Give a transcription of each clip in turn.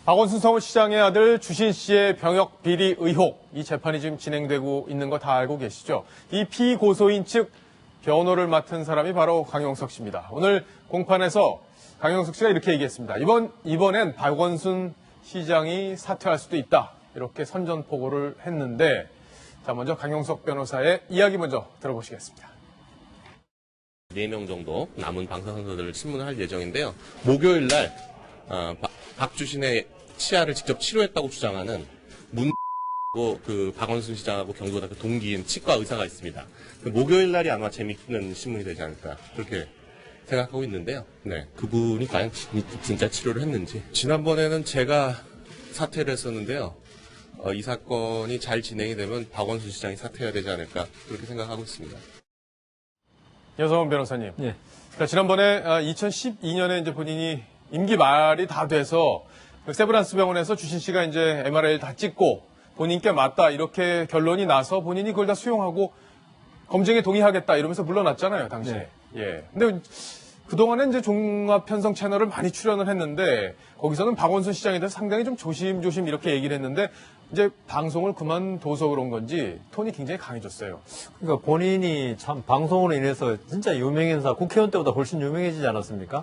박원순 서울시장의 아들 주신 씨의 병역 비리 의혹, 이 재판이 지금 진행되고 있는 거 다 알고 계시죠? 이 피고소인 측 변호를 맡은 사람이 바로 강용석 씨입니다. 오늘 공판에서 강용석 씨가 이렇게 얘기했습니다. 이번엔 박원순 시장이 사퇴할 수도 있다. 이렇게 선전포고를 했는데, 자, 먼저 강용석 변호사의 이야기 먼저 들어보시겠습니다. 4명 정도 남은 방사선수들을 신문할 예정인데요. 목요일 날 박주신의 치아를 직접 치료했다고 주장하는 그 박원순 시장하고 경기도대표 동기인 치과 의사가 있습니다. 목요일 날이 아마 재밌는 신문이 되지 않을까 그렇게 생각하고 있는데요. 네, 그분이 과연 진짜 치료를 했는지. 지난번에는 제가 사퇴를 했었는데요. 이 사건이 잘 진행이 되면 박원순 시장이 사퇴해야 되지 않을까 그렇게 생각하고 있습니다. 여성원 변호사님. 예. 그러니까 지난번에 2012년에 이제 본인이 임기 말이 다 돼서 그 세브란스 병원에서 주신 씨가 이제 MRI를 다 찍고 본인께 맞다 이렇게 결론이 나서 본인이 그걸 다 수용하고 검증에 동의하겠다 이러면서 물러났잖아요, 당시에. 네. 예. 근데 그동안에 이제 종합편성 채널을 많이 출연을 했는데 거기서는 박원순 시장에 대해서 상당히 좀 조심조심 이렇게 얘기를 했는데 이제 방송을 그만둬서 그런 건지 톤이 굉장히 강해졌어요. 그러니까 본인이 참 방송으로 인해서 진짜 유명인사 국회의원 때보다 훨씬 유명해지지 않았습니까?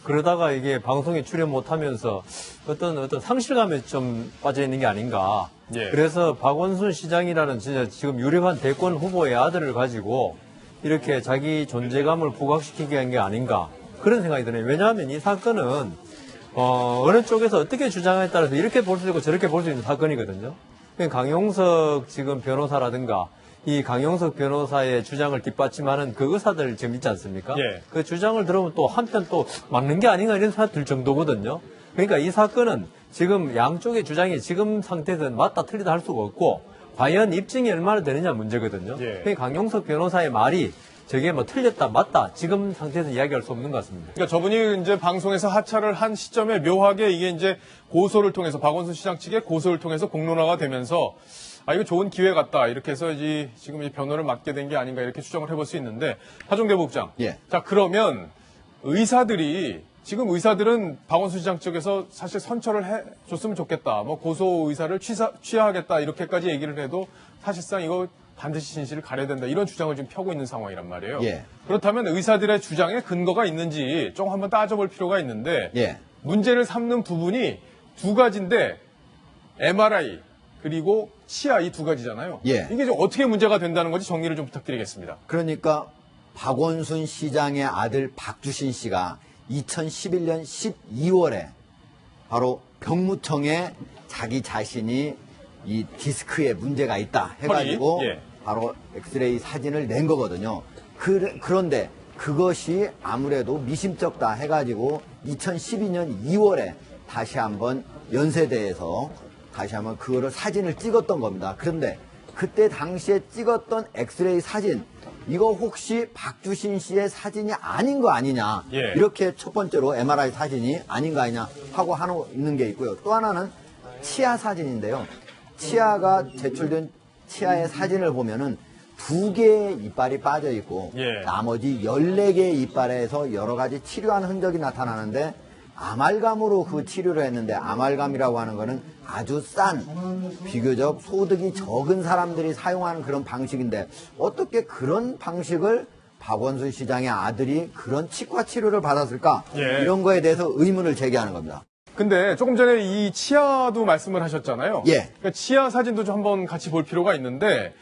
그러다가 이게 방송에 출연 못하면서 어떤 상실감에 좀 빠져 있는 게 아닌가. 예. 그래서 박원순 시장이라는 진짜 지금 유력한 대권 후보의 아들을 가지고 이렇게 자기 존재감을 부각시키게 한 게 아닌가. 그런 생각이 드네요. 왜냐하면 이 사건은 어느 쪽에서 어떻게 주장에 따라서 이렇게 볼 수 있고 저렇게 볼 수 있는 사건이거든요. 강용석 지금 변호사라든가 이 강용석 변호사의 주장을 뒷받침하는 그 의사들 지금 있지 않습니까? 예. 그 주장을 들으면 또 한편 또 맞는 게 아닌가 이런 생각 들 정도거든요. 그러니까 이 사건은 지금 양쪽의 주장이 지금 상태에서는 맞다 틀리다 할 수가 없고 과연 입증이 얼마나 되느냐 문제거든요. 예. 그러니까 강용석 변호사의 말이 저게 뭐 틀렸다 맞다 지금 상태에서 이야기할 수 없는 것 같습니다. 그러니까 저분이 이제 방송에서 하차를 한 시점에 묘하게 이게 이제 고소를 통해서 박원순 시장 측의 고소를 통해서 공론화가 되면서 이거 좋은 기회 같다 이렇게 해서 지금 이 변호를 맡게 된 게 아닌가 이렇게 추정을 해볼 수 있는데 하종대 부국장. 예. 자 그러면 지금 의사들은 박원순 시장 측에서 사실 선처를 해줬으면 좋겠다. 뭐 고소 의사를 취하하겠다 이렇게까지 얘기를 해도 사실상 이거 반드시 진실을 가려야 된다. 이런 주장을 지금 펴고 있는 상황이란 말이에요. 예. 그렇다면 의사들의 주장에 근거가 있는지 좀 한번 따져볼 필요가 있는데 예. 문제를 삼는 부분이 두 가지인데 MRI 그리고 치아 이 두 가지잖아요. 예. 이게 좀 어떻게 문제가 된다는 건지 정리를 좀 부탁드리겠습니다. 그러니까 박원순 시장의 아들 박주신 씨가 2011년 12월에 바로 병무청에 자기 자신이 이 디스크에 문제가 있다 해가지고 예. 바로 엑스레이 사진을 낸 거거든요. 그런데 그것이 아무래도 미심쩍다 해가지고 2012년 2월에 다시 한번 연세대에서 다시 한번 그거를 사진을 찍었던 겁니다. 그런데 그때 당시에 찍었던 엑스레이 사진 이거 혹시 박주신 씨의 사진이 아닌 거 아니냐 예. 이렇게 첫 번째로 MRI 사진이 아닌 거 아니냐 하고 있는 게 있고요. 또 하나는 치아 사진인데요. 치아가 제출된 치아의 사진을 보면은 2개의 이빨이 빠져 있고 예. 나머지 14개의 이빨에서 여러 가지 치료한 흔적이 나타나는데 아말감으로 그 치료를 했는데 아말감이라고 하는 거는 아주 싼 비교적 소득이 적은 사람들이 사용하는 그런 방식인데 어떻게 그런 방식을 박원순 시장의 아들이 그런 치과 치료를 받았을까? 예. 이런 거에 대해서 의문을 제기하는 겁니다. 근데 조금 전에 이 치아도 말씀을 하셨잖아요. 예. 그러니까 치아 사진도 좀 한번 같이 볼 필요가 있는데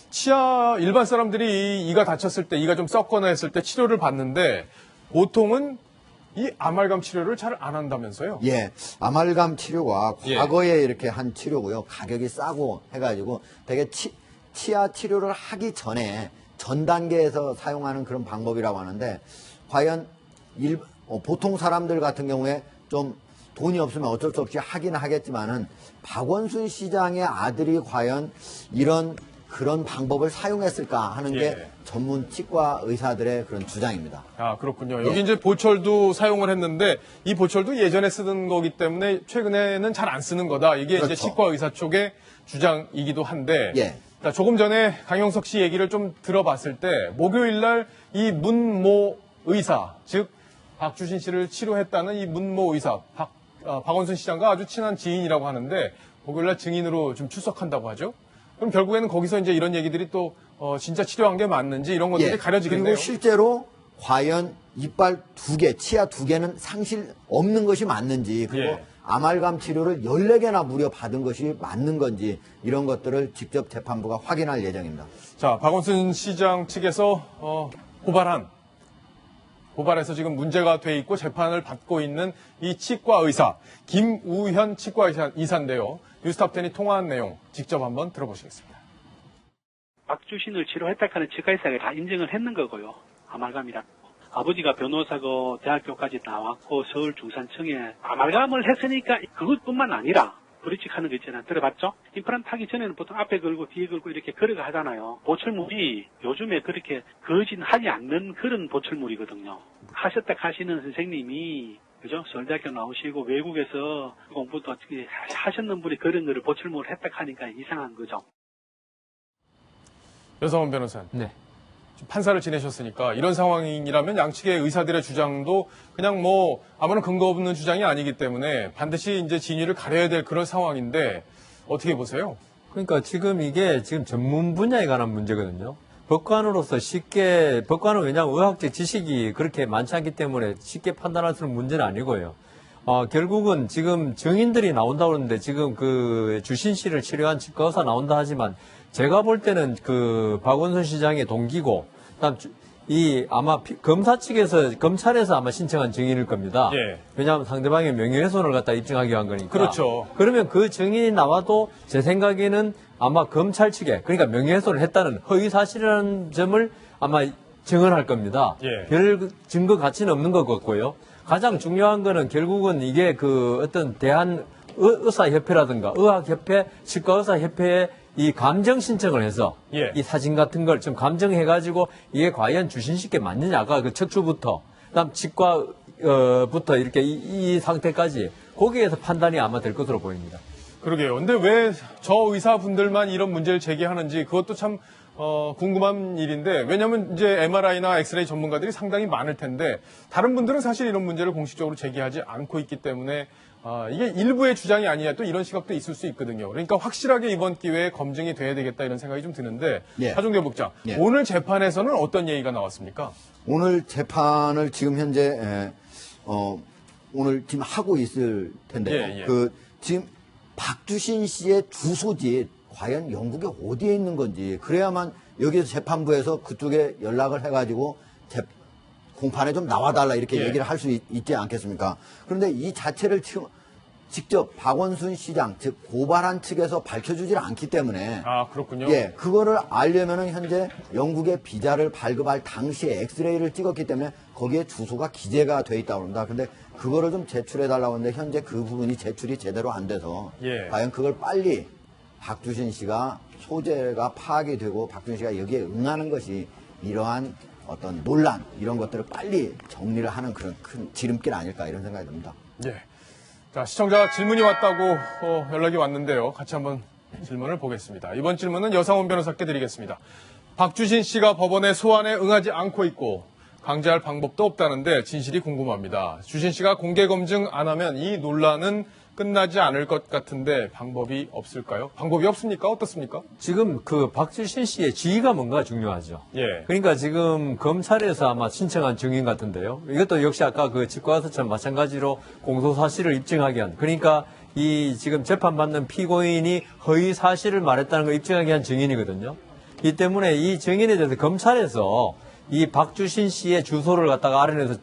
치아 일반 사람들이 이가 다쳤을 때 이가 좀 썩거나 했을 때 치료를 받는데 보통은 이 아말감 치료를 잘 안 한다면서요? 예, 아말감 치료가 예. 과거에 이렇게 한 치료고요. 가격이 싸고 해가지고 되게 치아 치료를 하기 전에 전 단계에서 사용하는 그런 방법이라고 하는데 과연 보통 사람들 같은 경우에 좀 돈이 없으면 어쩔 수 없이 하긴 하겠지만은 박원순 시장의 아들이 과연 그런 방법을 사용했을까 하는 예. 게 전문 치과 의사들의 그런 주장입니다. 아, 그렇군요. 여기 예. 이제 보철도 사용을 했는데 이 보철도 예전에 쓰던 거기 때문에 최근에는 잘 안 쓰는 거다. 이게 그렇죠. 이제 치과 의사 쪽의 주장이기도 한데 예. 자, 조금 전에 강용석 씨 얘기를 좀 들어봤을 때 목요일 날 이 문모 의사, 즉 박주신 씨를 치료했다는 이 문모 의사, 박원순 시장과 아주 친한 지인이라고 하는데 목요일날 증인으로 좀 출석한다고 하죠. 그럼 결국에는 거기서 이제 이런 얘기들이 또 진짜 치료한 게 맞는지 이런 것들이 가려지겠네요. 그리고 실제로 과연 이빨 2개, 치아 2개는 상실 없는 것이 맞는지, 그리고 예. 아말감 치료를 14개나 무려 받은 것이 맞는 건지, 이런 것들을 직접 재판부가 확인할 예정입니다. 자, 박원순 시장 측에서 고발해서 지금 문제가 돼 있고 재판을 받고 있는 이 치과 의사 김우현 치과 의사인데요. 뉴스탑10이 통화한 내용 직접 한번 들어보시겠습니다. 박주신을 치료했다 하는 치과의사가 다 인정을 했는 거고요. 아말감이라. 아버지가 변호사고 대학교까지 나왔고 서울 중산청에 아말감을 했으니까 그것뿐만 아니라 브리직하는 거 있잖아요. 들어봤죠? 임플란트 하기 전에는 보통 앞에 걸고 뒤에 걸고 이렇게 걸어가 하잖아요. 보철물이 요즘에 그렇게 거진하지 않는 그런 보철물이거든요. 하셨다 하시는 선생님이 그죠? 서울대학교 나오시고 외국에서 공부도 어떻게 하셨는 분이 그런 거를 보철물을 했다 하니까 이상한 거죠. 여성원 변호사님. 네. 판사를 지내셨으니까 이런 상황이라면 양측의 의사들의 주장도 그냥 뭐 아무런 근거 없는 주장이 아니기 때문에 반드시 이제 진위를 가려야 될 그런 상황인데 어떻게 보세요? 그러니까 지금 이게 지금 전문 분야에 관한 문제거든요. 법관으로서 쉽게, 법관은 왜냐하면 의학적 지식이 그렇게 많지 않기 때문에 쉽게 판단할 수 있는 문제는 아니고요. 결국은 지금 증인들이 나온다고 그러는데 지금 그 주신 씨를 치료한 치과 의사 나온다 하지만 제가 볼 때는 그 박원순 시장의 동기고, 그다음 아마 검사 측에서, 검찰에서 아마 신청한 증인일 겁니다. 예. 왜냐하면 상대방의 명예훼손을 갖다 입증하기 위한 거니까. 그렇죠. 그러면 그 증인이 나와도 제 생각에는 아마 검찰 측에, 그러니까 명예훼손을 했다는 허위 사실이라는 점을 아마 증언할 겁니다. 예. 별 증거 가치는 없는 것 같고요. 가장 중요한 거는 결국은 이게 그 어떤 의사협회라든가 의학협회, 치과의사협회에 이 감정 신청을 해서 예. 이 사진 같은 걸 좀 감정해가지고 이게 과연 주신 씨께 맞느냐가 그 척추부터 그다음 치과부터 이렇게 이 상태까지 거기에서 판단이 아마 될 것으로 보입니다. 그러게요. 근데 왜 저 의사분들만 이런 문제를 제기하는지 그것도 참 궁금한 일인데, 왜냐하면 이제 MRI나 엑스레이 전문가들이 상당히 많을 텐데 다른 분들은 사실 이런 문제를 공식적으로 제기하지 않고 있기 때문에 이게 일부의 주장이 아니냐 또 이런 시각도 있을 수 있거든요. 그러니까 확실하게 이번 기회에 검증이 돼야 되겠다 이런 생각이 좀 드는데 예. 하종대 복장, 예. 오늘 재판에서는 어떤 얘기가 나왔습니까? 오늘 재판을 지금 현재 오늘 지금 하고 있을 텐데요. 예, 예. 지금 박주신 씨의 주소지 과연 영국에 어디에 있는 건지, 그래야만 여기서 재판부에서 그쪽에 연락을 해가지고 공판에 좀 나와달라 이렇게 예. 얘기를 할 수 있지 않겠습니까? 그런데 이 자체를 지금 직접 박원순 시장, 즉 고발한 측에서 밝혀주질 않기 때문에 그렇군요. 예, 그거를 알려면은 현재 영국의 비자를 발급할 당시에 엑스레이를 찍었기 때문에 거기에 주소가 기재가 돼 있다고 합니다. 근데 그거를 좀 제출해달라고 하는데 현재 그 부분이 제출이 제대로 안 돼서 예. 과연 그걸 빨리 박주신 씨가 소재가 파악이 되고 박주신 씨가 여기에 응하는 것이 이러한 어떤 논란 이런 것들을 빨리 정리를 하는 그런 큰 지름길 아닐까 이런 생각이 듭니다. 예. 자, 시청자 질문이 왔다고 연락이 왔는데요. 같이 한번 질문을 보겠습니다. 이번 질문은 여상원 변호사께 드리겠습니다. 박주신 씨가 법원의 소환에 응하지 않고 있고 강제할 방법도 없다는데 진실이 궁금합니다. 주신 씨가 공개 검증 안 하면 이 논란은 끝나지 않을 것 같은데 방법이 없을까요? 방법이 없습니까? 어떻습니까? 지금 그 박주신 씨의 지위가 뭔가 중요하죠. 예. 그러니까 지금 검찰에서 아마 신청한 증인 같은데요. 이것도 역시 아까 그 치과의사처럼 마찬가지로 공소사실을 입증하기 위한, 그러니까 이 지금 재판받는 피고인이 허위 사실을 말했다는 걸 입증하기 위한 증인이거든요. 이 때문에 이 증인에 대해서 검찰에서 이 박주신 씨의 주소를 갖다가 알아내서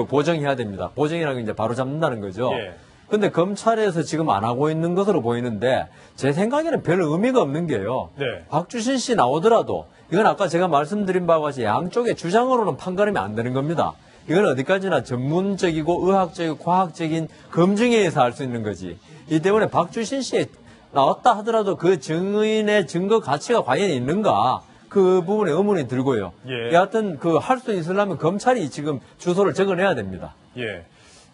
보정해야 됩니다. 보정이라는 게 이제 바로 잡는다는 거죠. 예. 근데 검찰에서 지금 안 하고 있는 것으로 보이는데 제 생각에는 별 의미가 없는 게요. 네. 박주신 씨 나오더라도 이건 아까 제가 말씀드린 바와 같이 양쪽의 주장으로는 판가름이 안 되는 겁니다. 이건 어디까지나 전문적이고 의학적이고 과학적인 검증에 의해서 할 수 있는 거지. 이 때문에 박주신 씨 나왔다 하더라도 그 증인의 증거 가치가 과연 있는가? 그 부분에 의문이 들고요. 예. 여하튼 할 수 있으려면 검찰이 지금 주소를 적어내야 됩니다. 예.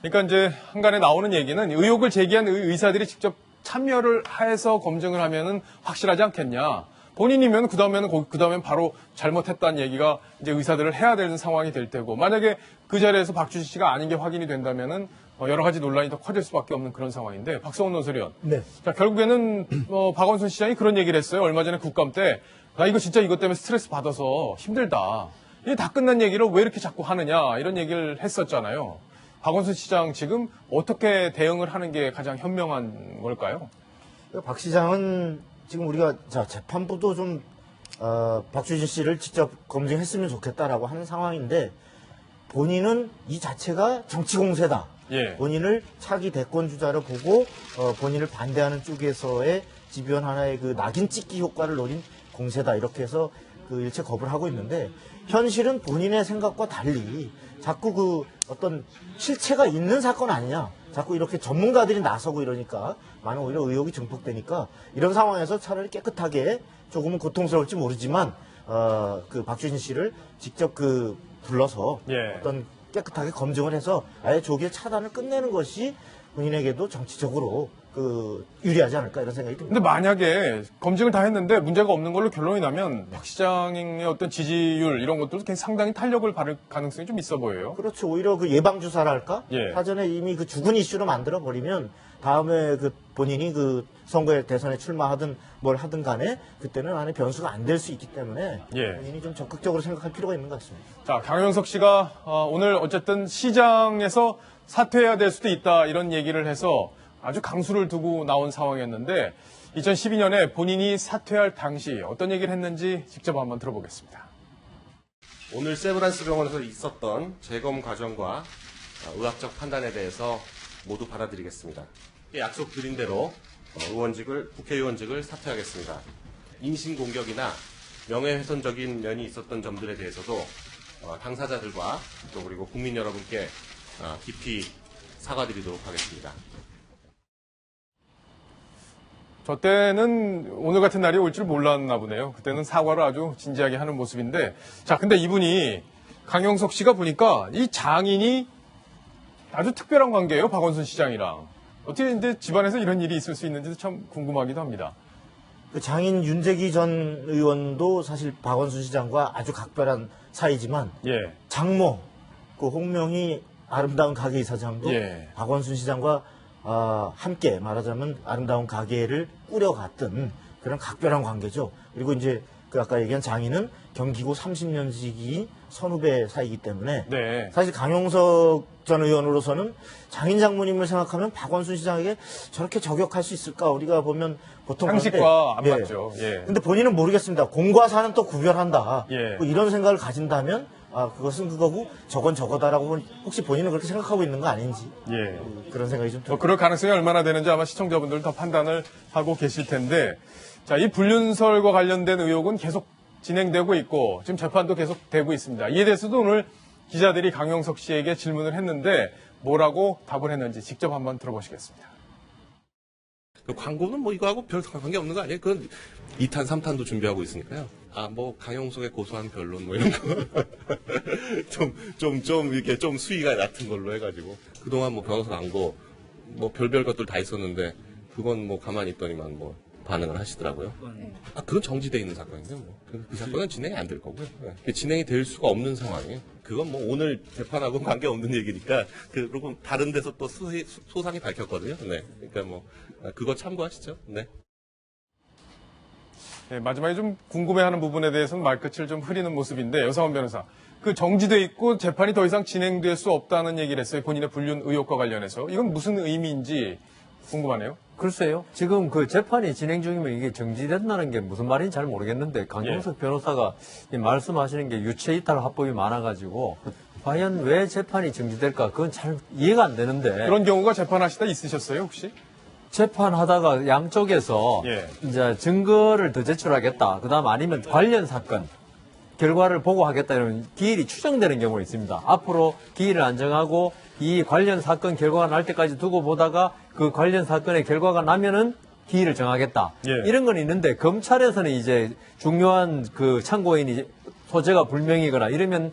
그러니까 이제 한간에 나오는 얘기는 의혹을 제기한 의사들이 직접 참여를 해서 검증을 하면은 확실하지 않겠냐. 본인이면 그 다음엔 바로 잘못했다는 얘기가 이제 의사들을 해야 되는 상황이 될 테고, 만약에 그 자리에서 박주신 씨가 아닌 게 확인이 된다면은 여러 가지 논란이 더 커질 수밖에 없는 그런 상황인데 박성훈 논설위원. 네. 자, 결국에는 박원순 시장이 그런 얘기를 했어요. 얼마 전에 국감 때 나 이거 진짜 이것 때문에 스트레스 받아서 힘들다. 이게 다 끝난 얘기를 왜 이렇게 자꾸 하느냐 이런 얘기를 했었잖아요. 박원순 시장 지금 어떻게 대응을 하는 게 가장 현명한 걸까요? 박 시장은 지금 우리가 재판부도 좀 박주신 씨를 직접 검증했으면 좋겠다라고 하는 상황인데 본인은 이 자체가 정치 공세다. 예. 본인을 차기 대권 주자로 보고 본인을 반대하는 쪽에서의 집요한 하나의 그 낙인 찍기 효과를 노린 공세다. 이렇게 해서 그 일체 거부를 하고 있는데 현실은 본인의 생각과 달리 자꾸 그 어떤 실체가 있는 사건 아니냐. 자꾸 이렇게 전문가들이 나서고 이러니까 많은 오히려 의혹이 증폭되니까 이런 상황에서 차라리 깨끗하게 조금은 고통스러울지 모르지만 그 박주신 씨를 직접 그 불러서 예. 어떤 깨끗하게 검증을 해서 아예 조기에 차단을 끝내는 것이 본인에게도 정치적으로 그 유리하지 않을까 이런 생각이 듭니다. 근데 만약에 검증을 다 했는데 문제가 없는 걸로 결론이 나면 박 시장의 어떤 지지율 이런 것들도 굉장히 상당히 탄력을 받을 가능성이 좀 있어 보여요. 그렇죠. 오히려 그 예방 주사랄까? 예. 사전에 이미 그 죽은 이슈로 만들어 버리면 다음에 그 본인이 그 선거에 대선에 출마하든 뭘 하든 간에 그때는 안에 변수가 안 될 수 있기 때문에 예. 본인이 좀 적극적으로 생각할 필요가 있는 것 같습니다. 자, 강영석 씨가 오늘 어쨌든 시장에서 사퇴해야 될 수도 있다 이런 얘기를 해서 아주 강수를 두고 나온 상황이었는데 2012년에 본인이 사퇴할 당시 어떤 얘기를 했는지 직접 한번 들어보겠습니다. 오늘 세브란스 병원에서 있었던 재검 과정과 의학적 판단에 대해서 모두 받아들이겠습니다. 약속드린 대로 국회의원직을 사퇴하겠습니다. 인신공격이나 명예훼손적인 면이 있었던 점들에 대해서도 당사자들과 또 그리고 국민 여러분께 깊이 사과드리도록 하겠습니다. 저 때는 오늘 같은 날이 올 줄 몰랐나 보네요. 그때는 사과를 아주 진지하게 하는 모습인데 자, 근데 이분이 강영석 씨가 보니까 이 장인이 아주 특별한 관계예요. 박원순 시장이랑. 어떻게 근데 집안에서 이런 일이 있을 수 있는지도 참 궁금하기도 합니다. 그 장인 윤재기 전 의원도 사실 박원순 시장과 아주 각별한 사이지만 예. 장모 그 홍명희 아름다운 가게 이사장도 예. 박원순 시장과 함께 말하자면 아름다운 가게를 꾸려갔던 그런 각별한 관계죠. 그리고 이제 그 아까 얘기한 장인은 경기고 30년지기인 선후배 사이기 때문에 네. 사실 강용석 전 의원으로서는 장인 장모님을 생각하면 박원순 시장에게 저렇게 저격할 수 있을까? 우리가 보면 보통 상식과 안 그런데, 맞죠. 예. 근데 본인은 모르겠습니다. 공과 사는 또 구별한다. 예. 뭐 이런 생각을 가진다면 그것은 그거고 저건 저거다라고 혹시 본인은 그렇게 생각하고 있는 거 아닌지 예. 그런 생각이 좀 들어요. 그럴 가능성이 얼마나 되는지 아마 시청자분들 다 판단을 하고 계실 텐데 자, 이 불륜설과 관련된 의혹은 계속 진행되고 있고 지금 재판도 계속 되고 있습니다. 이에 대해서도 오늘 기자들이 강영석 씨에게 질문을 했는데 뭐라고 답을 했는지 직접 한번 들어보시겠습니다. 그 광고는 뭐 이거하고 별 관계 없는 거 아니에요? 그건 2탄, 3탄도 준비하고 있으니까요. 뭐 강용석의 고소한 변론 뭐 이런 거 좀 이렇게 좀 수위가 낮은 걸로 해가지고 그동안 뭐 변호사 광고 뭐 별별 것들 다 있었는데 그건 뭐 가만히 있더니만 뭐 반응을 하시더라고요. 그건 정지돼 있는 사건인데 뭐 그 사건은 진행이 안 될 거고요. 네. 진행이 될 수가 없는 상황이에요. 그건 뭐 오늘 재판하고 관계 없는 얘기니까 그리고 다른 데서 또 소상히 밝혔거든요. 네, 그러니까 뭐 그거 참고하시죠. 네. 네, 마지막에 좀 궁금해하는 부분에 대해서는 말끝을 좀 흐리는 모습인데 여상원 변호사 그 정지돼 있고 재판이 더 이상 진행될 수 없다는 얘기를 했어요. 본인의 불륜 의혹과 관련해서 이건 무슨 의미인지 궁금하네요. 글쎄요. 지금 그 재판이 진행 중이면 이게 정지된다는 게 무슨 말인지 잘 모르겠는데 강용석 변호사가 이 말씀하시는 게 유체이탈 합법이 많아가지고 과연 왜 재판이 정지될까 그건 잘 이해가 안 되는데 그런 경우가 재판하시다 있으셨어요 혹시? 재판하다가 양쪽에서 예. 이제 증거를 더 제출하겠다. 그다음 아니면 관련 사건 결과를 보고하겠다 이런 기일이 추정되는 경우가 있습니다. 앞으로 기일을 안 정하고 이 관련 사건 결과가 날 때까지 두고 보다가 그 관련 사건의 결과가 나면은 기일을 정하겠다. 예. 이런 건 있는데 검찰에서는 이제 중요한 그 참고인이 소재가 불명이거나 이러면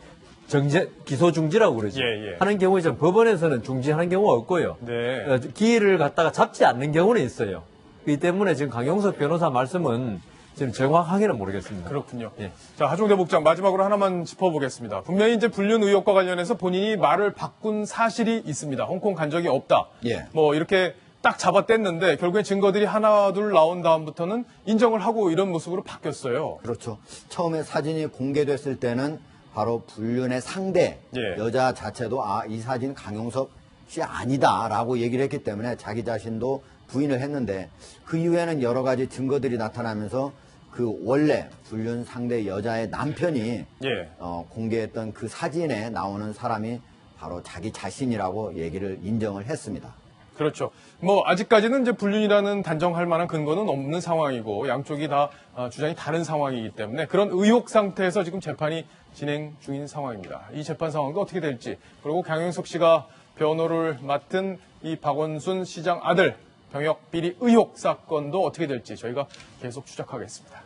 기소 중지라고 그러죠. 예, 예. 하는 경우에 법원에서는 중지하는 경우가 없고요. 네. 기일을 갖다가 잡지 않는 경우는 있어요. 그렇기 때문에 지금 강용석 변호사 말씀은 지금 정확하게는 모르겠습니다. 그렇군요. 예. 자, 하종대 국장 마지막으로 하나만 짚어보겠습니다. 분명히 이제 불륜 의혹과 관련해서 본인이 말을 바꾼 사실이 있습니다. 홍콩 간 적이 없다. 예. 뭐 이렇게 딱 잡아뗐는데 결국엔 증거들이 하나 둘 나온 다음부터는 인정을 하고 이런 모습으로 바뀌었어요. 그렇죠. 처음에 사진이 공개됐을 때는 바로 불륜의 상대 예. 여자 자체도 이 사진 강용석 씨 아니다라고 얘기를 했기 때문에 자기 자신도 부인을 했는데 그 이후에는 여러 가지 증거들이 나타나면서 그 원래 불륜 상대 여자의 남편이 예. 공개했던 그 사진에 나오는 사람이 바로 자기 자신이라고 얘기를 인정을 했습니다. 그렇죠. 뭐 아직까지는 이제 불륜이라는 단정할 만한 근거는 없는 상황이고 양쪽이 다 주장이 다른 상황이기 때문에 그런 의혹 상태에서 지금 재판이 진행 중인 상황입니다. 이 재판 상황도 어떻게 될지 그리고 강용석 씨가 변호를 맡은 이 박원순 시장 아들 병역 비리 의혹 사건도 어떻게 될지 저희가 계속 추적하겠습니다.